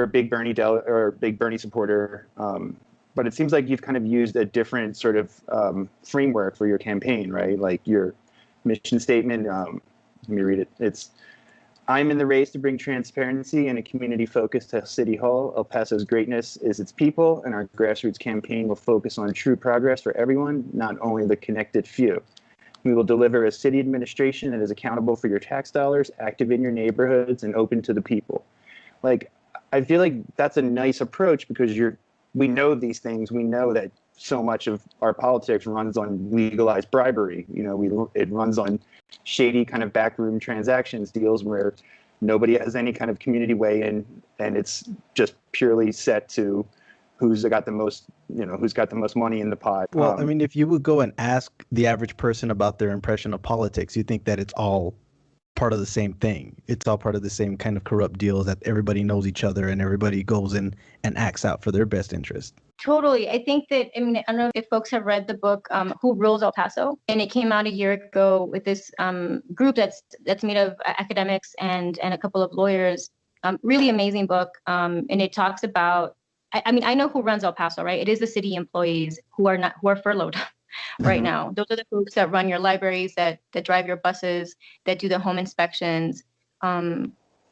a big big Bernie supporter, but it seems like you've kind of used a different sort of framework for your campaign, right? Like your mission statement. Let me read it. It's I'm in the race to bring transparency and a community focus to City Hall. El Paso's greatness is its people, and our grassroots campaign will focus on true progress for everyone, not only the connected few. We will deliver a city administration that is accountable for your tax dollars, active in your neighborhoods, and open to the people. Like, I feel like that's a nice approach because we know these things. We know that so much of our politics runs on legalized bribery. It runs on shady kind of backroom transactions deals where nobody has any kind of community weigh in, and it's just purely set to who's got the most money in the pot. Well, I mean, if you would go and ask the average person about their impression of politics, you think that it's all part of the same thing. It's all part of the same kind of corrupt deals that everybody knows each other and everybody goes in and acts out for their best interest. Totally. I think that, I don't know if folks have read the book, Who Rules El Paso? And it came out a year ago with this group that's made of academics and a couple of lawyers. Really amazing book. And it talks about, I know who runs El Paso, right? It is the city employees who are furloughed right now. Those are the folks that run your libraries, that drive your buses, that do the home inspections.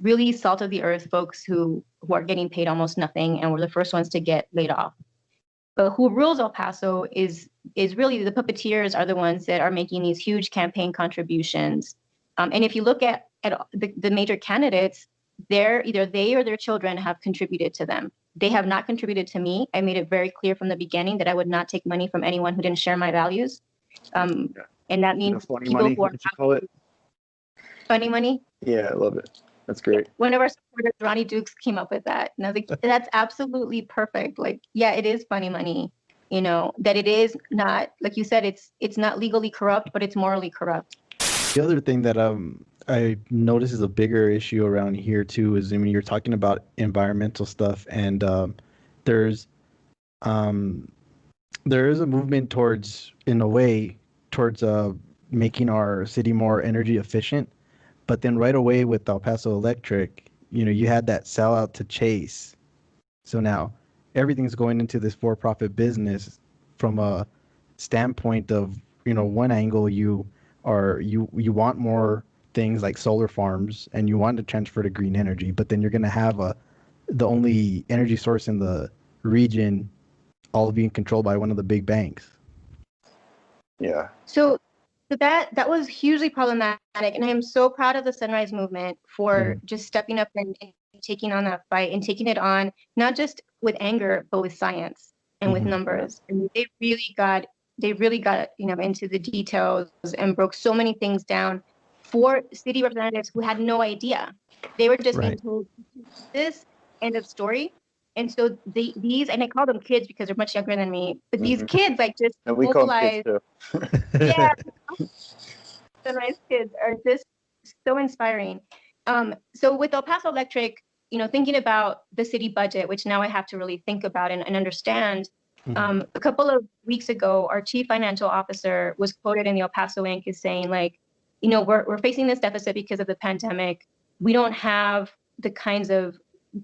Really salt of the earth folks who are getting paid almost nothing and were the first ones to get laid off. But who rules El Paso is really the puppeteers are the ones that are making these huge campaign contributions. And if you look at the major candidates, either they or their children have contributed to them. They have not contributed to me. I made it very clear from the beginning that I would not take money from anyone who didn't share my values. And that means funny money, what did you call it? Funny money? Yeah, I love it. That's great. One of our supporters, Ronnie Dukes, came up with that. And I was like, that's absolutely perfect. Like, yeah, it is funny money, that it is not, like you said, it's not legally corrupt, but it's morally corrupt. The other thing that I notice is a bigger issue around here too is, you're talking about environmental stuff, and there is a movement towards making our city more energy efficient. But then right away with El Paso Electric, you had that sellout to Chase. So now everything's going into this for-profit business from a standpoint of, one angle you want more things like solar farms and you want to transfer to green energy, but then you're going to have the only energy source in the region all being controlled by one of the big banks. Yeah. So that was hugely problematic, and I am so proud of the Sunrise Movement for just stepping up and taking on that fight and taking it on, not just with anger, but with science and with numbers. And they really got into the details and broke so many things down for city representatives who had no idea. They were just being told this, end of story. And so these, and I call them kids because they're much younger than me, but these kids just mobilize. Yeah, Sunrise kids are just so inspiring. So with El Paso Electric, thinking about the city budget, which now I have to really think about and understand. A couple of weeks ago, our chief financial officer was quoted in the El Paso Inc. as saying, we're facing this deficit because of the pandemic. We don't have the kinds of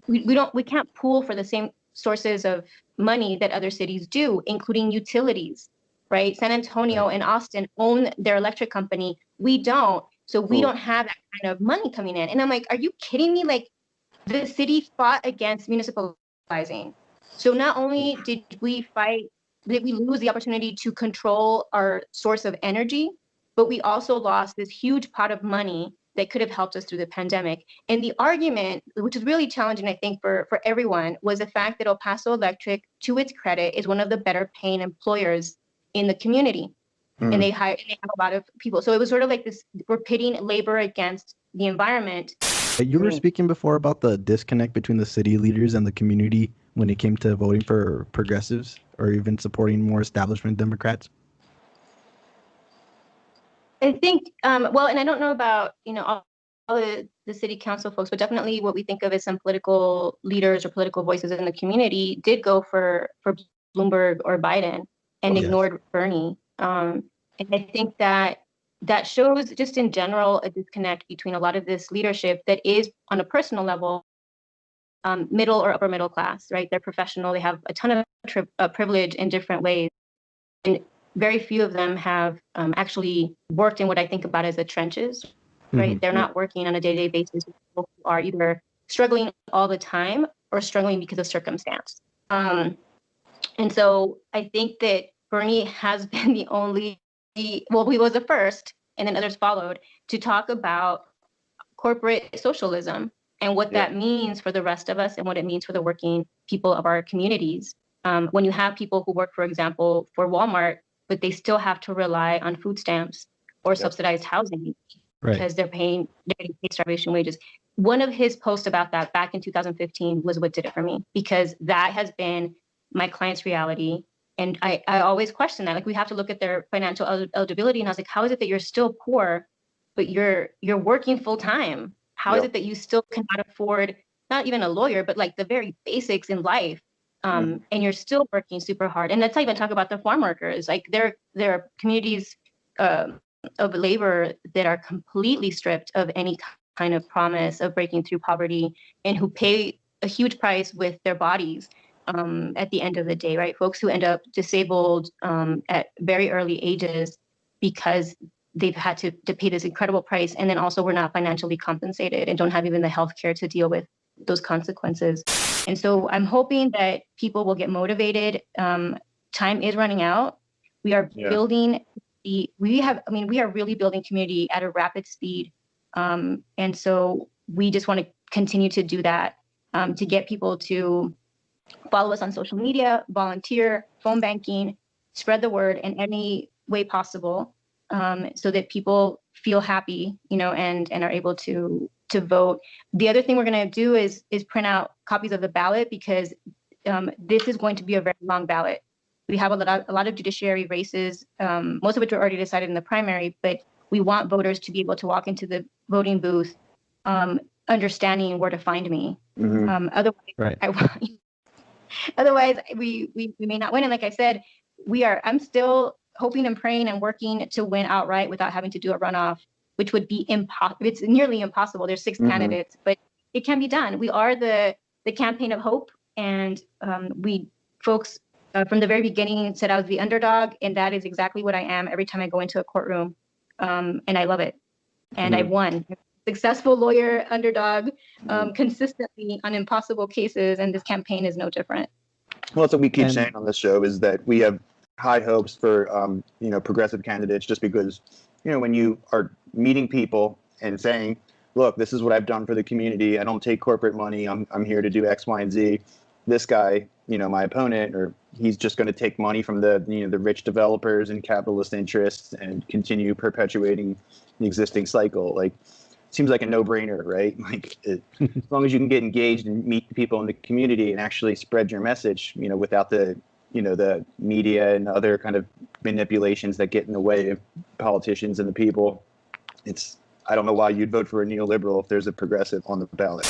we can't pool for the same sources of money that other cities do, including utilities, right? San Antonio and Austin own their electric company. We don't. So we don't have that kind of money coming in. And I'm like, are you kidding me? Like, the city fought against municipalizing. So not only did we lose the opportunity to control our source of energy, but we also lost this huge pot of money that could have helped us through the pandemic. And the argument, which is really challenging, I think, for everyone, was the fact that El Paso Electric, to its credit, is one of the better paying employers in the community. And they have a lot of people. So it was sort of like this, we're pitting labor against the environment. You were speaking before about the disconnect between the city leaders and the community when it came to voting for progressives or even supporting more establishment Democrats. I think, and I don't know about, all the city council folks, but definitely what we think of as some political leaders or political voices in the community did go for Bloomberg or Biden and ignored Bernie. And I think that shows just in general a disconnect between a lot of this leadership that is on a personal level middle or upper middle class, right? They're professional. They have a ton of privilege in different ways. And very few of them have actually worked in what I think about as the trenches, right? Mm-hmm. They're not working on a day-to-day basis with people who are either struggling all the time or struggling because of circumstance. And so I think that Bernie has been the only, well, he was the first, and then others followed, to talk about corporate socialism and what that means for the rest of us and what it means for the working people of our communities. When you have people who work, for example, for Walmart, but they still have to rely on food stamps or subsidized housing because they're getting paid starvation wages. One of his posts about that back in 2015 was what did it for me, because that has been my client's reality. And I always question that. Like, we have to look at their financial eligibility. And I was like, how is it that you're still poor, but you're working full time? How is it that you still cannot afford not even a lawyer, but like the very basics in life? And you're still working super hard. And let's not even talk about the farm workers. Like, there are communities of labor that are completely stripped of any kind of promise of breaking through poverty, and who pay a huge price with their bodies at the end of the day, right? Folks who end up disabled at very early ages because they've had to pay this incredible price, and then also we're not financially compensated and don't have even the health care to deal with those consequences. And so I'm hoping that people will get motivated. Time is running out. We are building we are really building community at a rapid speed. And so we just want to continue to do that, to get people to follow us on social media, volunteer, phone banking, spread the word in any way possible, so that people feel happy, and are able to vote. The other thing we're going to do is print out copies of the ballot, because this is going to be a very long ballot. We have a lot of judiciary races, most of which are already decided in the primary, but we want voters to be able to walk into the voting booth understanding where to find me. Otherwise, we may not win. And like I said, I'm still hoping and praying and working to win outright without having to do a runoff, which would be impossible. It's nearly impossible. There's 6 candidates, but it can be done. We are the campaign of hope, and folks from the very beginning said I was the underdog, and that is exactly what I am every time I go into a courtroom, and I love it. And I won. Successful lawyer, underdog, consistently on impossible cases, and this campaign is no different. Well, that's what we keep saying on this show, is that we have high hopes for progressive candidates, just because when you are meeting people and saying, look, this is what I've done for the community, I don't take corporate money, I'm here to do X, Y, and Z. This guy, my opponent, or he's just going to take money from the rich developers and capitalist interests and continue perpetuating the existing cycle. Like, seems like a no-brainer, right? Like, as long as you can get engaged and meet people in the community and actually spread your message, without the media and other kind of manipulations that get in the way of politicians and the people. I don't know why you'd vote for a neoliberal if there's a progressive on the ballot.